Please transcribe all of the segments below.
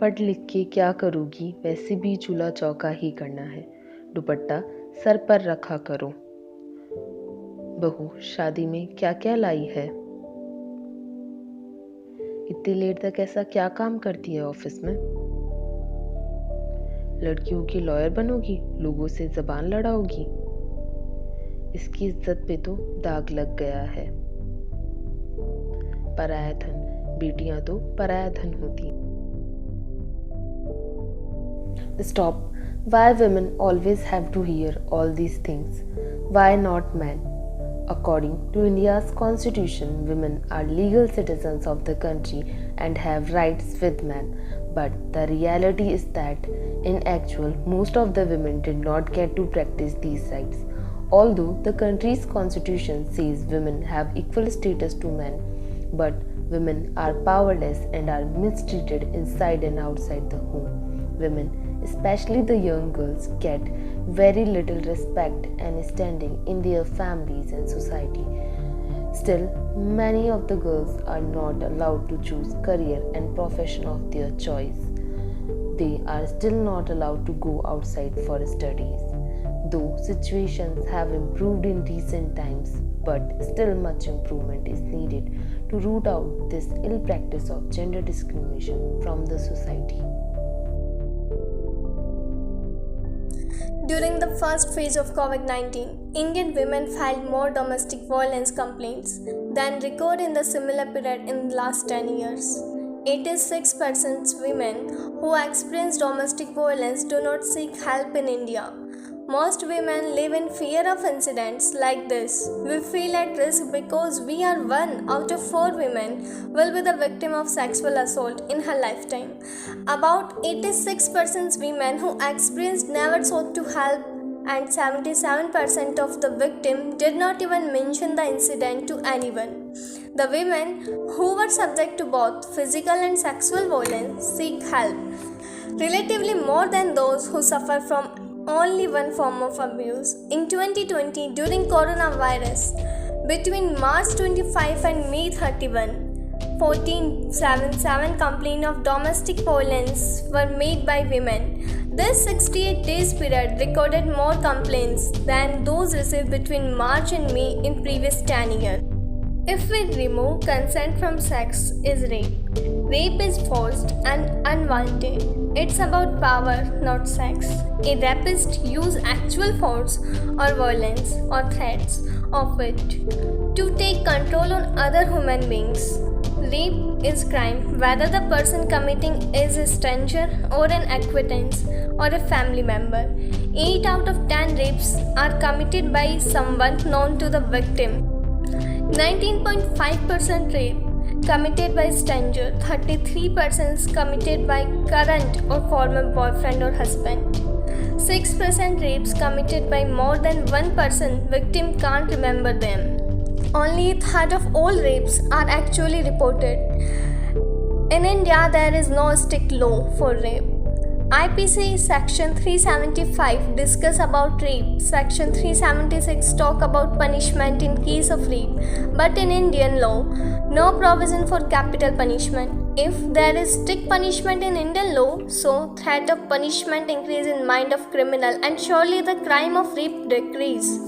पढ़ लिख के क्या करूँगी, वैसे भी चूल्हा चौका ही करना है। दुपट्टा सर पर रखा करो। बहू शादी में क्या क्या लाई है? इतनी लेट तक ऐसा क्या काम करती है ऑफिस में? लड़कियों की लॉयर बनोगी, लोगों से जबान लड़ाओगी। इसकी इज्जत पे तो दाग लग गया है। पराया धन, बेटियां तो पराया धन होती। Stop. Why women always have to hear all these things? Why not men? According to India's constitution, women are legal citizens of the country and have rights with men. But the reality is that in actual, most of the women did not get to practice these rights. Although the country's constitution says women have equal status to men, but women are powerless and are mistreated inside and outside the home. Women, especially the young girls, get very little respect and standing in their families and society. Still, many of the girls are not allowed to choose career and profession of their choice. They are still not allowed to go outside for studies. Though situations have improved in recent times, but still much improvement is needed to root out this ill practice of gender discrimination from the society. During the first phase of COVID-19, Indian women filed more domestic violence complaints than recorded in the similar period in the last 10 years. 86% women who experience domestic violence do not seek help in India. Most women live in fear of incidents like this. We feel at risk because we are 1 out of 4 women will be the victim of sexual assault in her lifetime. About 86% women who experienced never sought to help, and 77% of the victims did not even mention the incident to anyone. The women who were subject to both physical and sexual violence seek help, relatively more than those who suffer from only one form of abuse. In 2020, during coronavirus, between March 25 and May 31, 1477 complaints of domestic violence were made by women. This 68 days period recorded more complaints than those received between March and May in previous 10 years. If we remove consent from sex is rape. Rape is forced and unwanted. It's about power, not sex. A rapist uses actual force or violence or threats of it to take control on other human beings. Rape is crime whether the person committing is a stranger or an acquaintance or a family member. 8 out of 10 rapes are committed by someone known to the victim. 19.5% rape committed by stranger, 33% committed by current or former boyfriend or husband. 6% rapes committed by more than one person, victim can't remember them. Only a third of all rapes are actually reported. In India, there is no strict law for rape. IPC Section 375 discuss about rape. Section 376 talk about punishment in case of rape. But in Indian law, no provision for capital punishment. If there is strict punishment in Indian law, so threat of punishment increase in mind of criminal and surely the crime of rape decrease.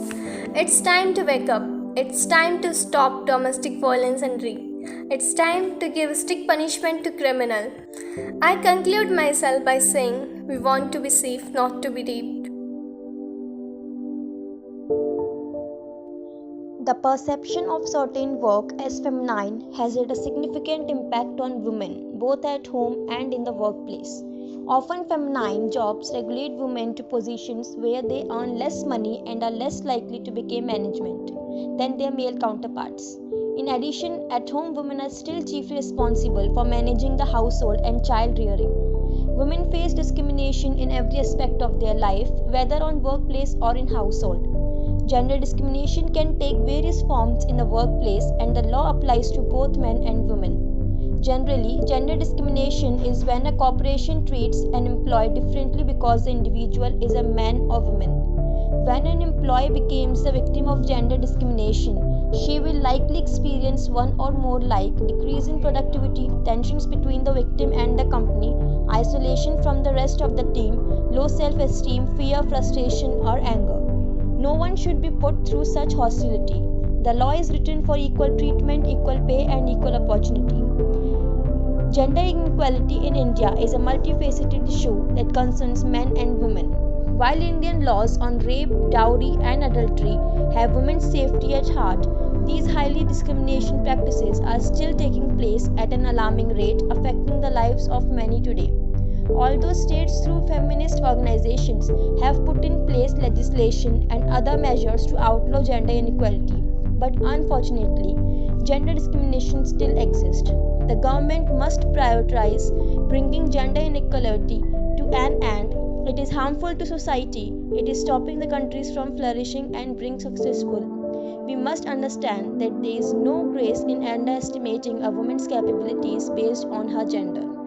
It's time to wake up. It's time to stop domestic violence and rape. It's time to give strict punishment to criminal. I conclude myself by saying we want to be safe, not to be raped. The perception of certain work as feminine has had a significant impact on women, both at home and in the workplace. Often feminine jobs regulate women to positions where they earn less money and are less likely to become management than their male counterparts. In addition, at home women are still chiefly responsible for managing the household and child rearing. Women face discrimination in every aspect of their life, whether on workplace or in household. Gender discrimination can take various forms in the workplace and the law applies to both men and women. Generally, gender discrimination is when a corporation treats an employee differently because the individual is a man or woman. When an employee becomes the victim of gender discrimination, She will likely experience one or more like decrease in productivity, tensions between the victim and the company, isolation from the rest of the team, low self-esteem, fear, frustration, or anger. No one should be put through such hostility. The law is written for equal treatment, equal pay, and equal opportunity. Gender inequality in India is a multifaceted issue that concerns men and women. While Indian laws on rape, dowry, and adultery have women's safety at heart, these highly discrimination practices are still taking place at an alarming rate, affecting the lives of many today. Although states through feminist organizations have put in place legislation and other measures to outlaw gender inequality, but unfortunately, gender discrimination still exists. The government must prioritize bringing gender inequality to an end. It is harmful to society. It is stopping the countries from flourishing and being successful. We must understand that there is no grace in underestimating a woman's capabilities based on her gender.